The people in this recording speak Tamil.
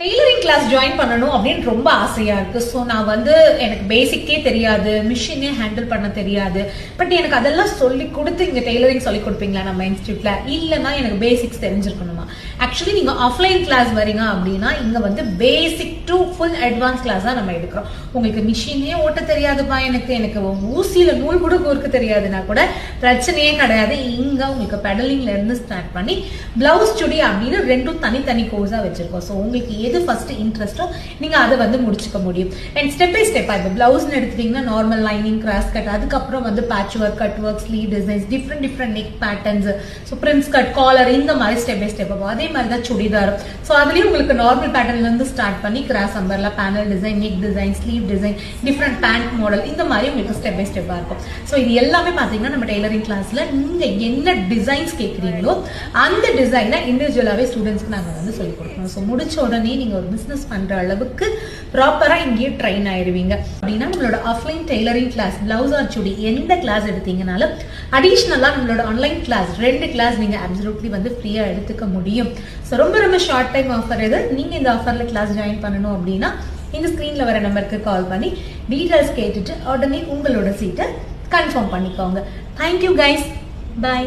டெய்லரிங் கிளாஸ் ஜாயின் பண்ணணும் அப்படின்னு ரொம்ப ஆசையா இருக்கு. ஸோ நான் எனக்கு பேசிக்கே தெரியாது, மிஷினே ஹேண்டில் பண்ண தெரியாது. பட் எனக்கு அதெல்லாம் சொல்லி கொடுத்து இங்க டெய்லரிங் சொல்லி கொடுப்பீங்களா நம்ம இன்ஸ்டியூட்ல? இல்லைன்னா எனக்கு பேசிக்ஸ் தெரிஞ்சிருக்கணுமா? ஆக்சுவலி நீங்க ஆஃப்லைன் கிளாஸ் வரீங்க அப்படின்னா இங்க basic to full advance class தான் நம்ம எடுக்கிறோம். உங்களுக்கு மிஷினே ஓட்ட தெரியாதுப்பா, எனக்கு ஊசியில நூல் கூட கோர்க்க தெரியாதுன்னா கூட பிரச்சனையே கிடையாது. இங்க உங்களுக்கு பெடலிங்ல இருந்து ஸ்டார்ட் பண்ணி பிளவுஸ் சுடி அப்படின்னு ரெண்டும் தனித்தனி கோர்ஸா வச்சிருக்கோம். ஸோ உங்களுக்கு எது ஃபர்ஸ்ட் இன்ட்ரெஸ்டோ நீங்க அதை முடிச்சுக்க முடியும். அண்ட் ஸ்டெப் பை ஸ்டெப்பா இப்போ பிளவுஸ் எடுத்துட்டீங்கன்னா நார்மல் லைனிங், கிராஸ் கட், அதுக்கப்புறம் patch work, cut work, sleeve designs, different neck patterns, so prince cut, collar, இந்த மாதிரி ஸ்டெப் பை ஸ்டெப். அதே மாதிரி தான் சுடிதார். ஸோ அதுலயும் உங்களுக்கு நார்மல் பேட்டர்ன்ல இருந்து ஸ்டார்ட் பண்ணி cross umbrella, panel design, neck design, sleeve design, different pant model, இந்த மாதிரி உங்களுக்கு ஸ்டெப் பை ஸ்டெப்பா இருக்கும். ஸோ இது எல்லாமே பாத்தீங்கன்னா நம்ம டெய்லரிங் கிளாஸ்ல நீங்க என்ன டிசைன்ஸ் கேட்குறீங்களோ அந்த டிசைனை இண்டிவிஜுவலாவே ஸ்டூடெண்ட்ஸ்க்கு நாங்க சொல்லி கொடுக்கணும். ஸோ முடிச்ச உடனே நீங்க ஒரு பிசினஸ் பண்ற அளவுக்கு ப்ராப்பரா இங்கேயே ட்ரெயின் ஆயிருவீங்க. அப்படின்னா நம்மளோட offline tailoring class, blouse or chudi எந்த கிளாஸ் எடுத்தீங்கனாலும் அடிஷ்னலா நம்மளோட ஆன்லைன் கிளாஸ் 2 கிளாஸ் நீங்க அப்சல்யூட்லி ஃப்ரீயா எடுத்துக்க முடியும். ஸோ ரொம்ப ஷார்ட் டைம் ஆஃபர் இது. நீங்க இந்த ஆஃபர்ல கிளாஸ் ஜாயின் பண்ணணும் அப்படின்னா இந்த ஸ்கிரீன்ல வர நம்பருக்கு கால் பண்ணி டீடைல்ஸ் கேட்டுட்டு உடனே உங்களோட சீட்டை கன்ஃபார்ம் பண்ணிக்கோங்க. Thank you guys, by.